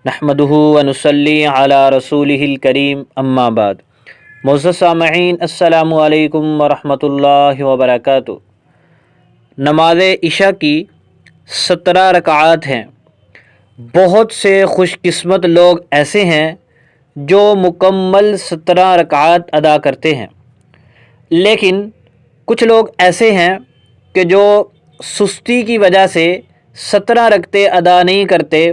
نحمدہ ونصلی علی رسولہ الکریم اما بعد۔ معزز سامعین، السلام علیکم ورحمۃ اللہ وبرکاتہ۔ نماز عشاء کی 17 رکعات ہیں۔ بہت سے خوش قسمت لوگ ایسے ہیں جو مکمل 17 رکعات ادا کرتے ہیں، لیکن کچھ لوگ ایسے ہیں کہ جو سستی کی وجہ سے 17 رکعتیں ادا نہیں کرتے،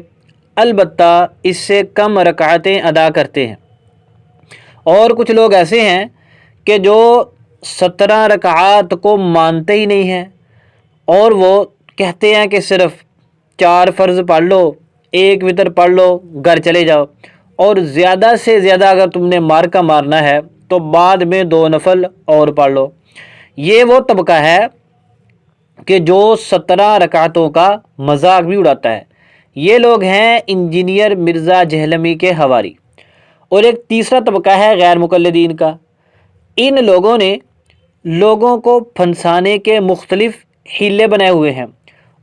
البتہ اس سے کم رکعتیں ادا کرتے ہیں۔ اور کچھ لوگ ایسے ہیں کہ جو 17 رکعات کو مانتے ہی نہیں ہیں، اور وہ کہتے ہیں کہ صرف 4 فرض پڑھ لو، 1 وتر پڑھ لو، گھر چلے جاؤ، اور زیادہ سے زیادہ اگر تم نے مارکا مارنا ہے تو بعد میں 2 نفل اور پڑھ لو۔ یہ وہ طبقہ ہے کہ جو 17 رکعتوں کا مذاق بھی اڑاتا ہے۔ یہ لوگ ہیں انجینئر مرزا جہلمی کے حواری۔ اور ایک تیسرا طبقہ ہے غیر مقلدین کا۔ ان لوگوں نے لوگوں کو پھنسانے کے مختلف حیلے بنائے ہوئے ہیں۔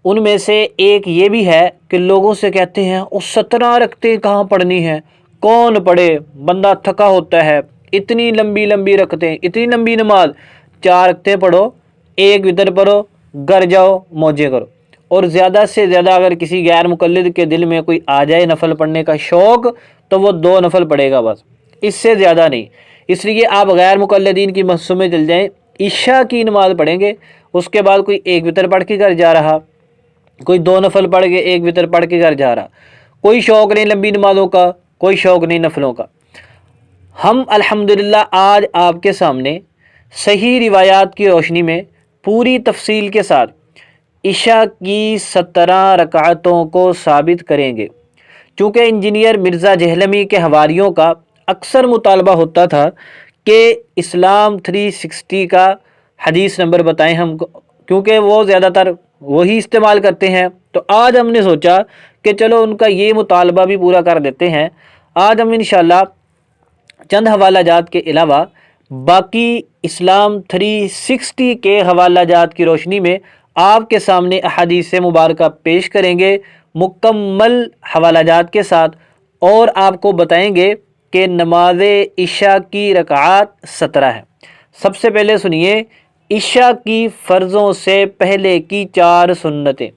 ان میں سے ایک یہ بھی ہے کہ لوگوں سے کہتے ہیں وہ 17 رکعتیں کہاں پڑھنی ہیں، کون پڑھے، بندہ تھکا ہوتا ہے، اتنی لمبی لمبی رکعتیں، اتنی لمبی نماز، 4 رکعتیں پڑھو، 1 وتر پڑھو، گھر جاؤ، موجیں کرو۔ اور زیادہ سے زیادہ اگر کسی غیر مقلد کے دل میں کوئی آ جائے نفل پڑھنے کا شوق تو وہ 2 نفل پڑھے گا، بس اس سے زیادہ نہیں۔ اس لیے آپ غیر مقلدین کی مسجد میں چل جائیں، عشاء کی نماز پڑھیں گے، اس کے بعد کوئی 1 وتر پڑھ کے گھر جا رہا، کوئی 2 نفل پڑھ کے 1 وتر پڑھ کے گھر جا رہا، کوئی شوق نہیں لمبی نمازوں کا، کوئی شوق نہیں نفلوں کا۔ ہم الحمدللہ آج آپ کے سامنے صحیح روایات کی روشنی میں پوری تفصیل کے ساتھ عشاء کی 17 رکعتوں کو ثابت کریں گے۔ چونکہ انجینئر مرزا جہلمی کے حواریوں کا اکثر مطالبہ ہوتا تھا کہ اسلام 360 کا حدیث نمبر بتائیں ہم کو، کیونکہ وہ زیادہ تر وہی استعمال کرتے ہیں، تو آج ہم نے سوچا کہ چلو ان کا یہ مطالبہ بھی پورا کر دیتے ہیں۔ آج ہم انشاءاللہ چند حوالہ جات کے علاوہ باقی اسلام 360 کے حوالہ جات کی روشنی میں آپ کے سامنے احادیث مبارکہ پیش کریں گے مکمل حوالہ جات کے ساتھ، اور آپ کو بتائیں گے کہ نماز عشاء کی رکعات 17 ہے۔ سب سے پہلے سنیے عشاء کی فرضوں سے پہلے کی 4 سنتیں۔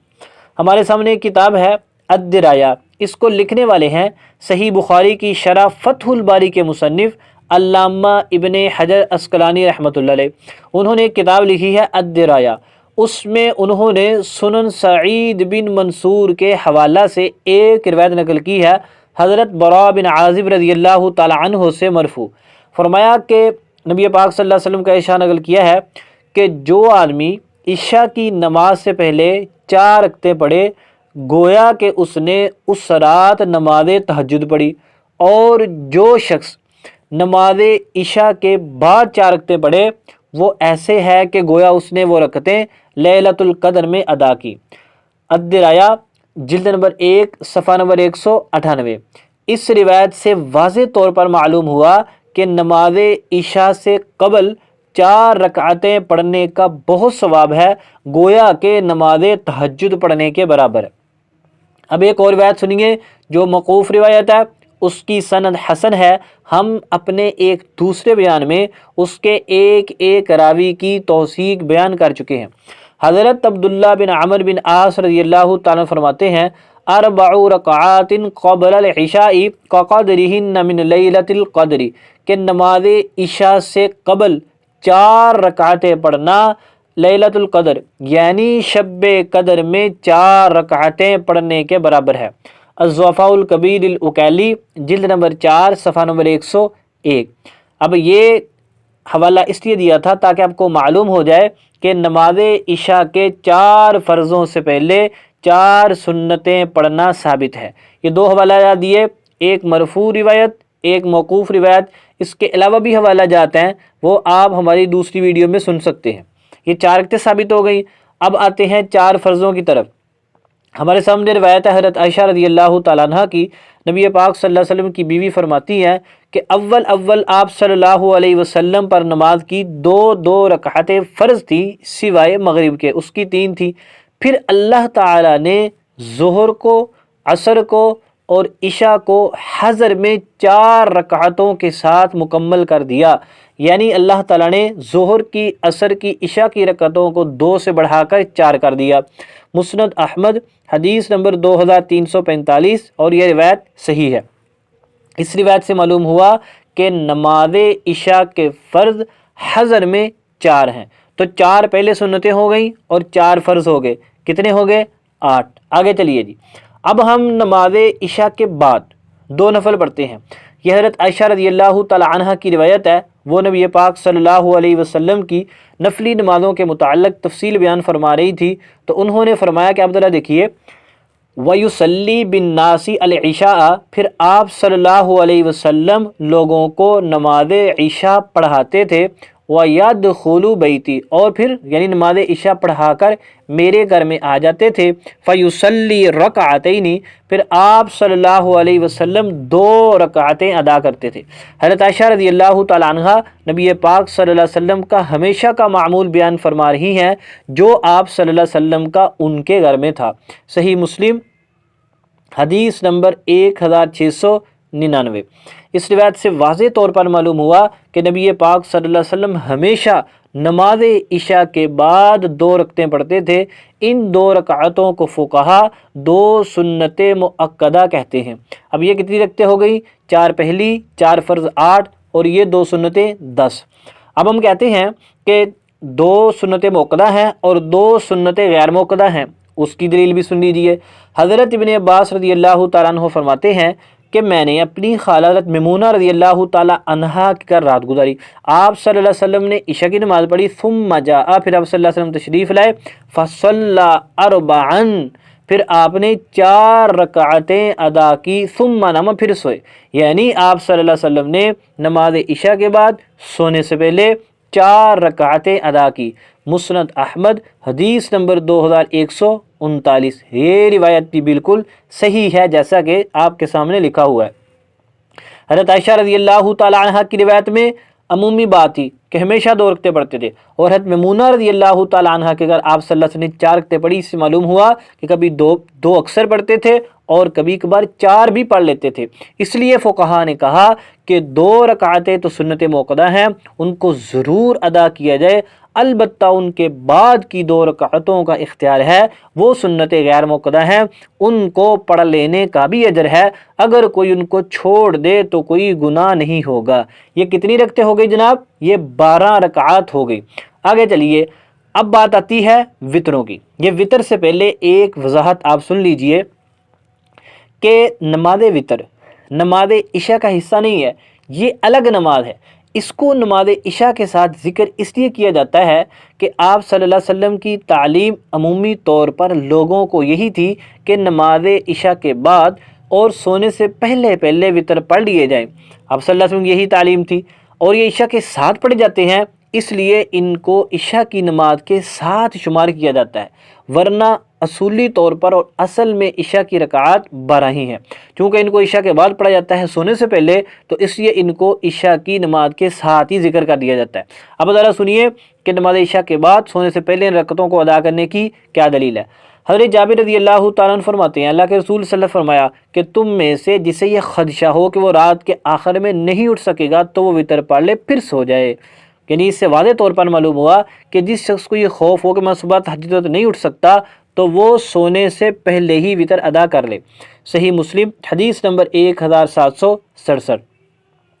ہمارے سامنے ایک کتاب ہے الدرایا، اس کو لکھنے والے ہیں صحیح بخاری کی شرح فتح الباری کے مصنف علامہ ابن حجر عسقلانی رحمۃ اللہ علیہ۔ انہوں نے ایک کتاب لکھی ہے الدرایا، اس میں انہوں نے سنن سعید بن منصور کے حوالہ سے ایک روایت نقل کی ہے حضرت براء بن عازب رضی اللہ تعالی عنہ سے مرفوع۔ فرمایا کہ نبی پاک صلی اللہ علیہ وسلم کا ارشاد نقل کیا ہے کہ جو آدمی عشاء کی نماز سے پہلے 4 رکعتیں پڑھے گویا کہ اس نے اس رات نماز تہجد پڑھی، اور جو شخص نماز عشاء کے بعد 4 رکعتیں پڑھے وہ ایسے ہے کہ گویا اس نے وہ رکعتیں لیلۃ القدر میں ادا کی۔ الدرایا جلد نمبر 1 صفحہ نمبر 198۔ اس روایت سے واضح طور پر معلوم ہوا کہ نماز عشاء سے قبل 4 رکعتیں پڑھنے کا بہت ثواب ہے، گویا کہ نماز تہجد پڑھنے کے برابر ہے۔ اب ایک اور روایت سنیے جو موقوف روایت ہے، اس کی سند حسن ہے۔ ہم اپنے ایک دوسرے بیان میں اس کے ایک ایک راوی کی توثیق بیان کر چکے ہیں۔ حضرت عبداللہ بن عمر بن عاص رضی اللہ تعالیٰ فرماتے ہیں 4 رکعات قبل العشاء کقدرہن من لیلۃ القدر، کہ نماز عشاء سے قبل 4 رکعتیں پڑھنا لیلۃ القدر یعنی شب قدر میں 4 رکعتیں پڑھنے کے برابر ہے۔ الضعفاء الکبیر العقیلی جلد نمبر 4 صفحہ نمبر 101۔ اب یہ حوالہ اس لیے دیا تھا تاکہ آپ کو معلوم ہو جائے کہ نماز عشاء کے 4 فرضوں سے پہلے 4 سنتیں پڑھنا ثابت ہے۔ یہ 2 حوالہ جات دیے، ایک مرفوع روایت، ایک موقوف روایت۔ اس کے علاوہ بھی حوالہ جات ہیں، وہ آپ ہماری دوسری ویڈیو میں سن سکتے ہیں۔ یہ 4 رکعتیں ثابت ہو گئی۔ اب آتے ہیں 4 فرضوں کی طرف۔ ہمارے سامنے روایت ہے حضرت عائشہ رضی اللہ تعالیٰ عنہ کی، نبی پاک صلی اللہ علیہ وسلم کی بیوی فرماتی ہیں کہ اول آپ صلی اللہ علیہ وسلم پر نماز کی دو رکعتیں فرض تھی سوائے مغرب کے، اس کی 3 تھی۔ پھر اللہ تعالیٰ نے ظہر کو، عصر کو اور عشاء کو حضر میں 4 رکعتوں کے ساتھ مکمل کر دیا، یعنی اللہ تعالیٰ نے ظہر کی، عصر کی، عشاء کی رکعتوں کو 2 سے بڑھا کر 4 کر دیا۔ مسند احمد حدیث نمبر 2345، اور یہ روایت صحیح ہے۔ اس روایت سے معلوم ہوا کہ نماز عشاء کے فرض حضر میں 4 ہیں، تو 4 پہلے سنتیں ہو گئیں اور 4 فرض ہو گئے، کتنے ہو گئے؟ 8۔ آگے چلیے جی، اب ہم نماز عشاء کے بعد 2 نفل پڑھتے ہیں۔ یہ حضرت عائشہ رضی اللہ تعالی عنہ کی روایت ہے، وہ نبی پاک صلی اللہ علیہ وسلم کی نفلی نمازوں کے متعلق تفصیل بیان فرما رہی تھی، تو انہوں نے فرمایا کہ آپ ذرا دیکھیے، وَيُصَلِّي بِالنَّاسِ الْعِشَاءَ، پھر آپ صلی اللہ علیہ وسلم لوگوں کو نماز عشاء پڑھاتے تھے، وَيَدْخُلُ بَيْتِي، اور پھر یعنی نماز عشاء پڑھا کر میرے گھر میں آ جاتے تھے، فَيُصَلِّي رَكْعَتَيْنِ، پھر آپ صلی اللہ علیہ وسلم 2 رکعتیں ادا کرتے تھے۔ حضرت عائشہ رضی اللہ تعالیٰ عنہ نبی پاک صلی اللہ علیہ وسلم کا ہمیشہ کا معمول بیان فرما رہی ہیں، جو آپ صلی اللہ علیہ وسلم کا ان کے گھر میں تھا۔ صحیح مسلم حدیث نمبر 1699۔ اس روایت سے واضح طور پر معلوم ہوا کہ نبی پاک صلی اللہ علیہ وسلم ہمیشہ نماز عشاء کے بعد 2 رکعتیں پڑھتے تھے۔ ان 2 رکعتوں کو فقہا 2 سنت مؤکدہ کہتے ہیں۔ اب یہ کتنی رکعتیں ہو گئی؟ 4 پہلی، 4 فرض 8، اور یہ 2 سنتیں 10۔ اب ہم کہتے ہیں کہ 2 سنت مؤکدہ ہیں اور 2 سنت غیر مؤکدہ ہیں، اس کی دلیل بھی سن لیجیے۔ حضرت ابن عباس رضی اللہ تعالیٰ عنہ فرماتے ہیں کہ میں نے اپنی خالہ حضرت میمونہ رضی اللہ تعالیٰ عنہا کی گھر رات گزاری، آپ صلی اللہ علیہ وسلم نے عشاء کی نماز پڑھی، ثم جاء، پھر آپ صلی اللہ علیہ وسلم تشریف لائے، فصلی 4، پھر آپ نے 4 رکعتیں ادا کی، ثم نام، پھر سوئے، یعنی آپ صلی اللہ علیہ وسلم نے نماز عشاء کے بعد سونے سے پہلے 4 رکعتیں ادا کی۔ مسند احمد حدیث نمبر 2139۔ یہ روایت بھی بالکل صحیح ہے جیسا کہ آپ کے سامنے لکھا ہوا ہے۔ حضرت عائشہ رضی اللہ تعالی عنہ کی روایت میں عمومی بات تھی کہ ہمیشہ 2 رکعتیں پڑھتے تھے، اور حضرت میمونہ رضی اللہ تعالی عنہ کے گھر آپ صلی اللہ علیہ وسلم نے 4 رکعتیں پڑھی۔ اس سے معلوم ہوا کہ کبھی 2 اکثر پڑھتے تھے اور کبھی کبھار 4 بھی پڑھ لیتے تھے۔ اس لیے فقہا نے کہا کہ 2 رکعتیں تو سنت موقدہ ہیں، ان کو ضرور ادا کیا جائے، البتہ ان کے بعد کی 2 رکعتوں کا اختیار ہے، وہ سنت غیر موقدہ ہیں، ان کو پڑھ لینے کا بھی اجر ہے، اگر کوئی ان کو چھوڑ دے تو کوئی گناہ نہیں ہوگا۔ یہ کتنی رکعتیں ہو گئی جناب؟ یہ 12 رکعات ہو گئی۔ آگے چلیے، اب بات آتی ہے وطروں کی۔ یہ وطر سے پہلے ایک وضاحت آپ سن لیجئے کہ نماز وطر نماز عشاء کا حصہ نہیں ہے، یہ الگ نماز ہے۔ اس کو نماز عشاء کے ساتھ ذکر اس لیے کیا جاتا ہے کہ آپ صلی اللہ علیہ وسلم کی تعلیم عمومی طور پر لوگوں کو یہی تھی کہ نماز عشاء کے بعد اور سونے سے پہلے وطر پڑھ لیے جائیں۔ آپ صلی اللہ علیہ وسلم کی یہی تعلیم تھی، اور یہ عشاء کے ساتھ پڑھے جاتے ہیں، اس لیے ان کو عشاء کی نماز کے ساتھ شمار کیا جاتا ہے، ورنہ اصولی طور پر اور اصل میں عشاء کی رکعات 12 ہی ہیں۔ چونکہ ان کو عشاء کے بعد پڑھا جاتا ہے سونے سے پہلے، تو اس لیے ان کو عشاء کی نماز کے ساتھ ہی ذکر کر دیا جاتا ہے۔ اب ذرا سنیے کہ نماز عشاء کے بعد سونے سے پہلے ان رکعتوں کو ادا کرنے کی کیا دلیل ہے۔ حضرت جابر رضی اللہ تعالیٰ عنہ فرماتے ہیں، اللہ کے رسول صلی اللہ علیہ وسلم فرمایا کہ تم میں سے جسے یہ خدشہ ہو کہ وہ رات کے آخر میں نہیں اٹھ سکے گا تو وہ وطر پڑھ لے پھر سو جائے۔ یعنی اس سے واضح طور پر معلوم ہوا کہ جس شخص کو یہ خوف ہو کہ میں صبح تہجد وقت نہیں اٹھ سکتا تو وہ سونے سے پہلے ہی وطر ادا کر لے۔ صحیح مسلم حدیث نمبر 1767۔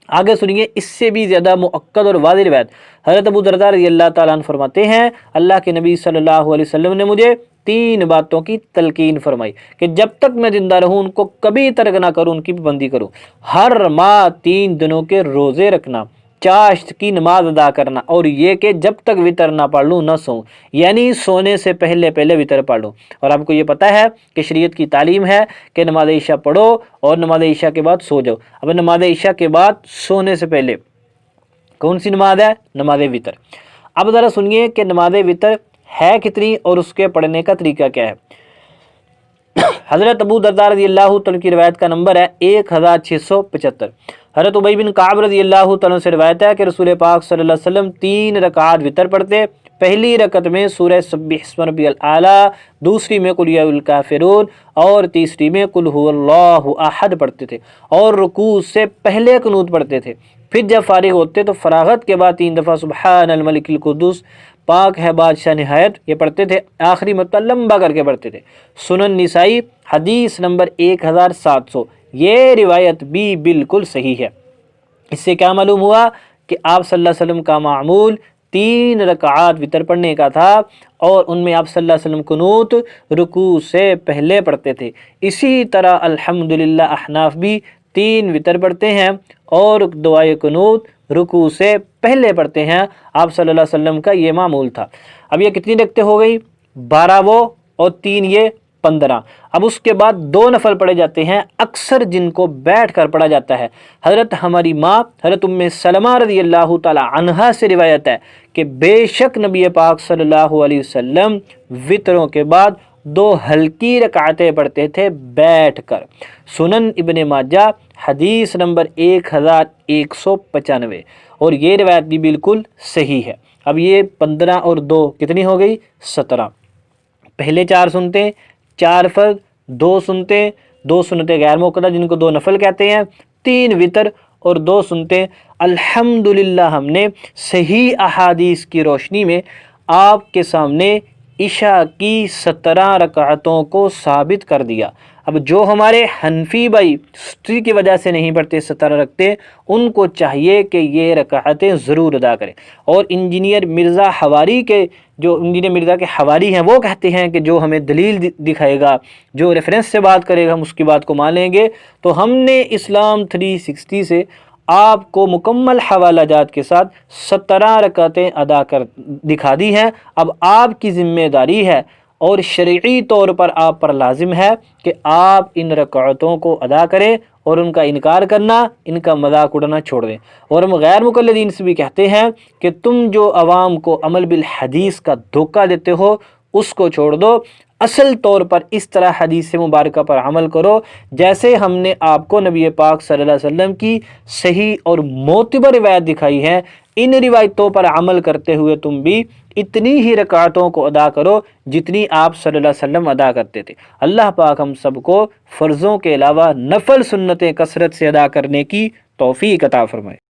آگے سنیے اس سے بھی زیادہ مؤکد اور واضح روایت۔ حضرت ابو درداء رضی اللہ تعالیٰ عنہ فرماتے ہیں، اللہ کے نبی صلی اللہ علیہ وسلم نے مجھے 3 باتوں کی تلقین فرمائی کہ جب تک میں زندہ رہوں ان کو کبھی ترک نہ کروں، ان کی پابندی کروں۔ ہر ماہ 3 دنوں کے روزے رکھنا، چاشت کی نماز ادا کرنا، اور یہ کہ جب تک وطر نہ پڑھ لوں نہ سوؤں، یعنی سونے سے پہلے وطر پڑھ لوں۔ اور آپ کو یہ پتہ ہے کہ شریعت کی تعلیم ہے کہ نماز عشاء پڑھو اور نماز عشاء کے بعد سو جاؤ۔ اب نماز عشاء کے بعد سونے سے پہلے کون سی نماز ہے؟ نماز وطر۔ اب ذرا سنیے کہ نماز وطر ہے کتنی اور اس کے پڑھنے کا طریقہ کیا ہے۔ حضرت ابو درداء رضی اللہ تعالیٰ کی روایت کا نمبر ہے 1675۔ حضرت ابی بن کعب رضی اللہ تعالیٰ سے روایت ہے کہ رسول پاک صلی اللہ علیہ وسلم 3 رکعات وطر پڑھتے، پہلی رکعت میں سورہ سبح اسم ربی الاعلیٰ، دوسری میں قل یا ایھا الکافرون اور تیسری میں قل ھو اللہ احد پڑھتے تھے، اور رکوع سے پہلے قنوت پڑھتے تھے۔ پھر جب فارغ ہوتے تو فراغت کے بعد 3 دفعہ سبحان الملک القدوس، پاک ہے بادشاہ نہایت، یہ پڑھتے تھے، آخری مرتبہ لمبا کر کے پڑھتے تھے۔ سنن نسائی حدیث نمبر 1700۔ یہ روایت بھی بالکل صحیح ہے۔ اس سے کیا معلوم ہوا کہ آپ صلی اللہ علیہ وسلم کا معمول 3 رکعات وطر پڑھنے کا تھا، اور ان میں آپ صلی اللہ علیہ وسلم قنوت رکوع سے پہلے پڑھتے تھے۔ اسی طرح الحمدللہ احناف بھی 3 وطر پڑھتے ہیں اور دعائے قنوت رکوع سے پہلے پڑھتے ہیں۔ آپ صلی اللہ علیہ وسلم کا یہ معمول تھا۔ اب یہ کتنی رکعتیں ہو گئی؟ 12 وہ اور 3 یہ، 15۔ اب اس کے بعد 2 نفل پڑھے جاتے ہیں، اکثر جن کو بیٹھ کر پڑھا جاتا ہے۔ حضرت ہماری ماں حضرت ام سلمہ رضی اللہ تعالی عنہا سے روایت ہے کہ بے شک نبی پاک صلی اللہ علیہ وسلم وطروں کے بعد 2 ہلکی رکعتیں پڑھتے تھے بیٹھ کر۔ سنن ابن ماجہ حدیث نمبر 1195، اور یہ روایت بھی بالکل صحیح ہے۔ اب یہ 15 اور 2 کتنی ہو گئی؟ 17۔ پہلے 4 سنتے، 4 فرض، 2 سنتے، 2 سنتے غیر موقدہ جن کو 2 نفل کہتے ہیں، 3 وطر اور 2 سنتے۔ الحمدللہ ہم نے صحیح احادیث کی روشنی میں آپ کے سامنے عشاء کی 17 رکعتوں کو ثابت کر دیا۔ اب جو ہمارے حنفی بھائی سستی کی وجہ سے نہیں پڑھتے 17 رکھتے، ان کو چاہیے کہ یہ رکعتیں ضرور ادا کریں۔ اور انجینئر مرزا کے حواری ہیں، وہ کہتے ہیں کہ جو ہمیں دلیل دکھائے گا، جو ریفرنس سے بات کرے گا، ہم اس کی بات کو مان لیں گے۔ تو ہم نے اسلام 360 سے آپ کو مکمل حوالہ جات کے ساتھ 17 رکعتیں ادا کر دکھا دی ہیں۔ اب آپ کی ذمہ داری ہے اور شرعی طور پر آپ پر لازم ہے کہ آپ ان رکعتوں کو ادا کریں، اور ان کا انکار کرنا، ان کا مذاق اڑانا چھوڑ دیں۔ اور ہم غیر مقلدین سے بھی کہتے ہیں کہ تم جو عوام کو عمل بالحدیث کا دھوکہ دیتے ہو، اس کو چھوڑ دو، اصل طور پر اس طرح حدیث مبارکہ پر عمل کرو جیسے ہم نے آپ کو نبی پاک صلی اللہ علیہ وسلم کی صحیح اور معتبر روایت دکھائی ہے۔ ان روایتوں پر عمل کرتے ہوئے تم بھی اتنی ہی رکعتوں کو ادا کرو جتنی آپ صلی اللہ علیہ وسلم ادا کرتے تھے۔ اللہ پاک ہم سب کو فرضوں کے علاوہ نفل سنتیں کثرت سے ادا کرنے کی توفیق عطا فرمائے۔